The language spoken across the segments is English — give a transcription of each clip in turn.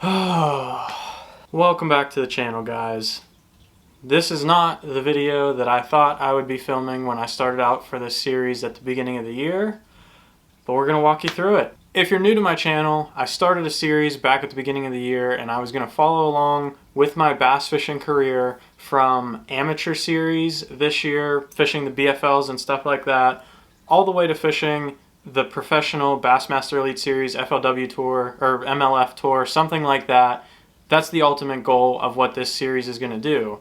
Welcome back to the channel, guys. This is not the video that I thought I would be filming when I started out for this series at the beginning of the year, but we're going to walk you through it. If you're new to my channel, I started a series back at the beginning of the year, and I was going to follow along with my bass fishing career from amateur series this year, fishing the BFLs and stuff like that, all the way to fishing the professional Bassmaster Elite Series FLW Tour or MLF Tour, something like that. That's the ultimate goal of what this series is going to do.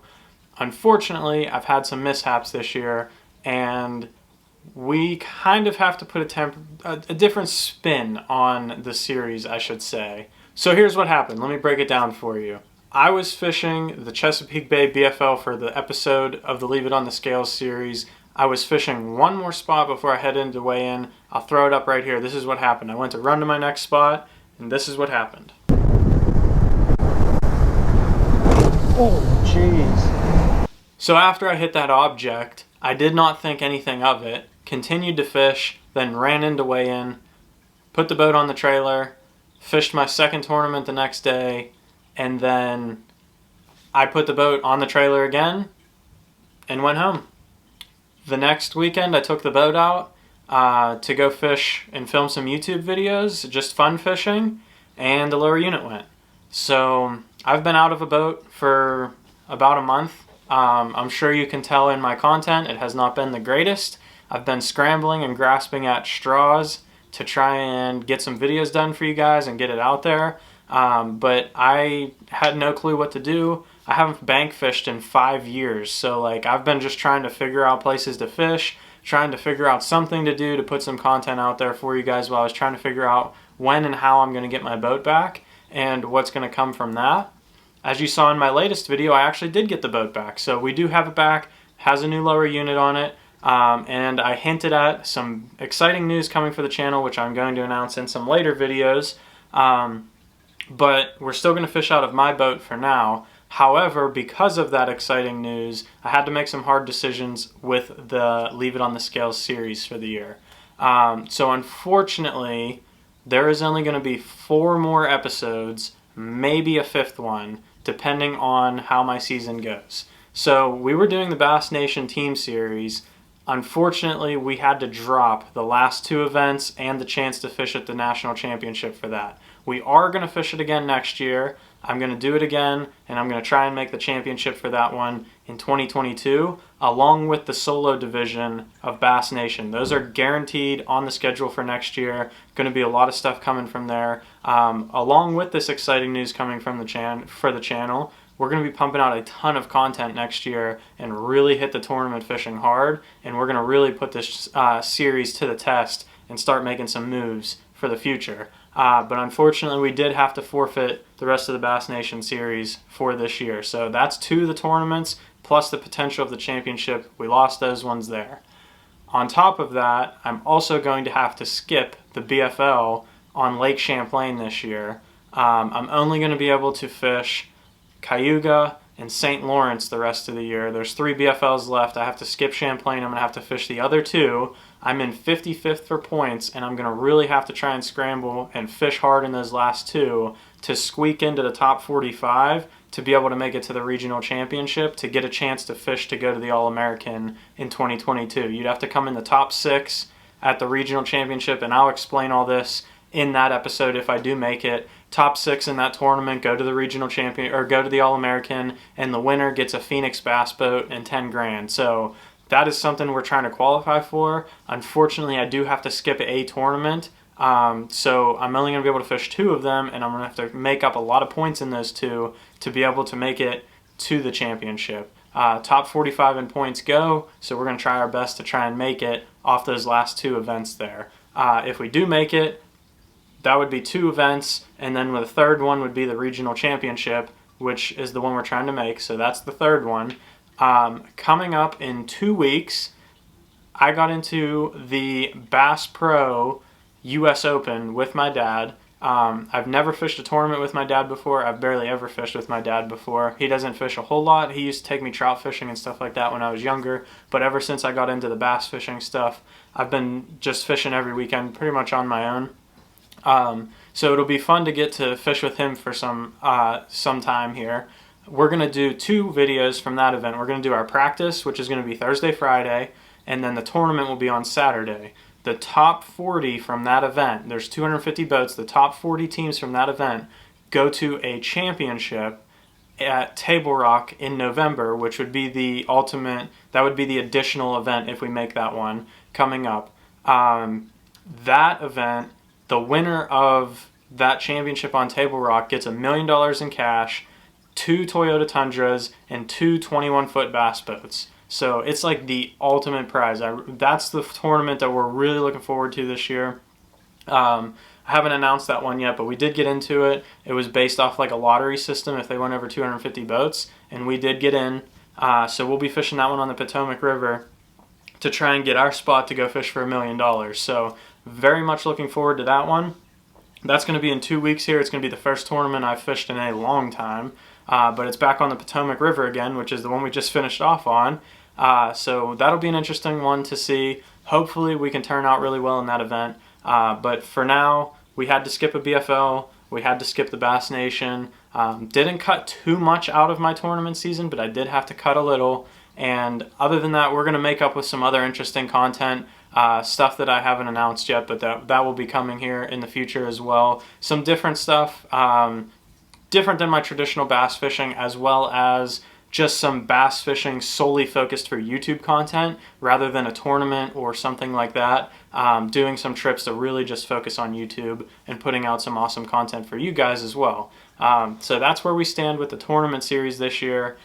Unfortunately, I've had some mishaps this year, and we kind of have to put a different spin on the series, I should say. So here's what happened. Let me break it down for you. I was fishing the Chesapeake Bay BFL for the episode of the Leave It on the Scales series. I was fishing one more spot before I head into weigh-in. I'll throw it up right here. This is what happened. I went to run to my next spot, and this is what happened. Oh, jeez. So after I hit that object, I did not think anything of it, continued to fish, then ran into weigh-in, put the boat on the trailer, fished my second tournament the next day, and then I put the boat on the trailer again and went home. The next weekend I took the boat out to go fish and film some YouTube videos, just fun fishing, and the lower unit went. So I've been out of a boat for about a month. I'm sure you can tell in my content it has not been the greatest. I've been scrambling and grasping at straws to try and get some videos done for you guys and get it out there. But I had no clue what to do. I haven't bank fished in 5 years, so I've been just trying to figure out places to fish, trying to figure out something to do to put some content out there for you guys while I was trying to figure out when and how I'm going to get my boat back and what's going to come from that. As you saw in my latest video, I actually did get the boat back, so we do have it back, has a new lower unit on it, and I hinted at some exciting news coming for the channel, which I'm going to announce in some later videos. But we're still going to fish out of my boat for now. However, because of that exciting news, I had to make some hard decisions with the Leave It on the Scales series for the year. So unfortunately, there is only going to be 4 more episodes, maybe a 5th one, depending on how my season goes. So we were doing the Bass Nation Team Series. Unfortunately, we had to drop the last 2 events and the chance to fish at the National Championship for that. We are going to fish it again next year. I'm going to do it again, and I'm going to try and make the championship for that one in 2022, along with the solo division of Bass Nation. Those are guaranteed on the schedule for next year. Going to be a lot of stuff coming from there. Along with this exciting news coming from the channel, we're going to be pumping out a ton of content next year and really hit the tournament fishing hard, and we're going to really put this series to the test and start making some moves for the future. But unfortunately, we did have to forfeit the rest of the Bass Nation series for this year. So that's 2 of the tournaments, plus the potential of the championship. We lost those ones there. On top of that, I'm also going to have to skip the BFL on Lake Champlain this year. I'm only going to be able to fish Cayuga and St. Lawrence the rest of the year. There's 3 BFLs left. I have to skip Champlain. I'm going to have to fish the other 2. I'm in 55th for points, and I'm going to really have to try and scramble and fish hard in those last 2 to squeak into the top 45 to be able to make it to the regional championship to get a chance to fish to go to the All-American in 2022. You'd have to come in the top 6 at the regional championship, and I'll explain all this in that episode if I do make it. Top 6 in that tournament go to the regional champion or go to the All-American, and the winner gets a Phoenix bass boat and 10 grand. So that is something we're trying to qualify for. Unfortunately, I do have to skip a tournament, so I'm only going to be able to fish 2 of them, and I'm going to have to make up a lot of points in those 2 to be able to make it to the championship. Top 45 in points go, so we're going to try our best to try and make it off those last 2 events there. If we do make it, that would be 2 events, and then the 3rd one would be the regional championship, which is the one we're trying to make, so that's the 3rd one. Coming up in 2 weeks, I got into the Bass Pro US Open with my dad. I've never fished a tournament with my dad before. I've barely ever fished with my dad before. He doesn't fish a whole lot. He used to take me trout fishing and stuff like that when I was younger, but ever since I got into the bass fishing stuff, I've been just fishing every weekend pretty much on my own. So it'll be fun to get to fish with him for some time here. We're going to do 2 videos from that event. We're going to do our practice, which is going to be Thursday, Friday, and then the tournament will be on Saturday. The top 40 from that event, there's 250 boats, the top 40 teams from that event go to a championship at Table Rock in November, which would be the ultimate, that would be the additional event if we make that one coming up. That event, the winner of that championship on Table Rock gets $1 million in cash, 2 Toyota Tundras, and 2 21-foot bass boats. So it's like the ultimate prize. That's the tournament that we're really looking forward to this year. I haven't announced that one yet, but we did get into it. It was based off like a lottery system if they went over 250 boats, and we did get in. So we'll be fishing that one on the Potomac River to try and get our spot to go fish for $1 million. So very much looking forward to that one. That's going to be in 2 weeks here. It's going to be the first tournament I've fished in a long time. But it's back on the Potomac River again, which is the one we just finished off on. So that'll be an interesting one to see. Hopefully we can turn out really well in that event. But for now, we had to skip a BFL. We had to skip the Bass Nation. Didn't cut too much out of my tournament season, but I did have to cut a little. And other than that, we're going to make up with some other interesting content. Stuff that I haven't announced yet, but that will be coming here in the future as well. Some different stuff. Different than my traditional bass fishing, as well as just some bass fishing solely focused for YouTube content rather than a tournament or something like that. Doing some trips to really just focus on YouTube and putting out some awesome content for you guys as well. So that's where we stand with the tournament series this year.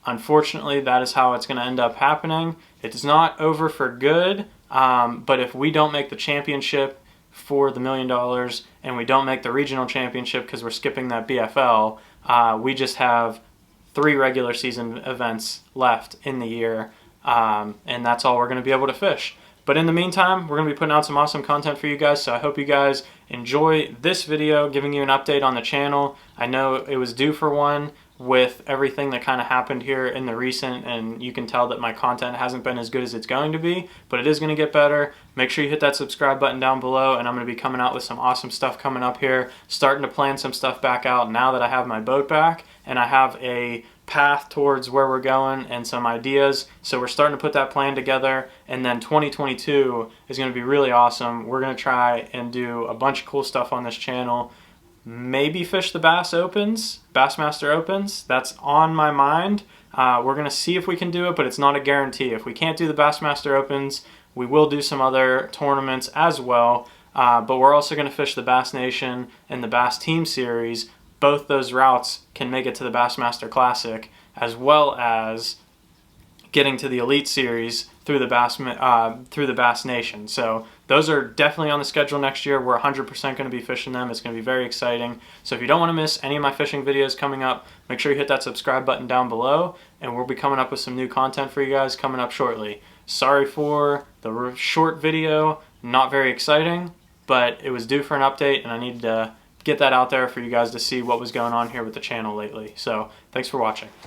Unfortunately, that is how it's going to end up happening. It's not over for good, but if we don't make the championship for the $1 million and we don't make the regional championship because we're skipping that BFL, we just have 3 regular season events left in the year, and that's all we're going to be able to fish. But in the meantime, we're going to be putting out some awesome content for you guys, so I hope you guys enjoy this video giving you an update on the channel. I know it was due for one with everything that kind of happened here in the recent, and you can tell that my content hasn't been as good as it's going to be, but it is going to get better. Make sure you hit that subscribe button down below, and I'm going to be coming out with some awesome stuff coming up here, starting to plan some stuff back out now that I have my boat back and I have a path towards where we're going and some ideas. So we're starting to put that plan together, and then 2022 is going to be really awesome. We're going to try and do a bunch of cool stuff on this channel. Maybe fish the Bassmaster Opens. That's on my mind. We're going to see if we can do it, but it's not a guarantee. If we can't do the Bassmaster Opens, we will do some other tournaments as well. But we're also going to fish the Bass Nation and the Bass Team Series. Both those routes can make it to the Bassmaster Classic, as well as getting to the Elite Series through the Bass Nation. So those are definitely on the schedule next year. We're 100% going to be fishing them. It's going to be very exciting. So if you don't want to miss any of my fishing videos coming up, make sure you hit that subscribe button down below, and we'll be coming up with some new content for you guys coming up shortly. Sorry for the short video, not very exciting, but it was due for an update, and I needed to get that out there for you guys to see what was going on here with the channel lately. So thanks for watching.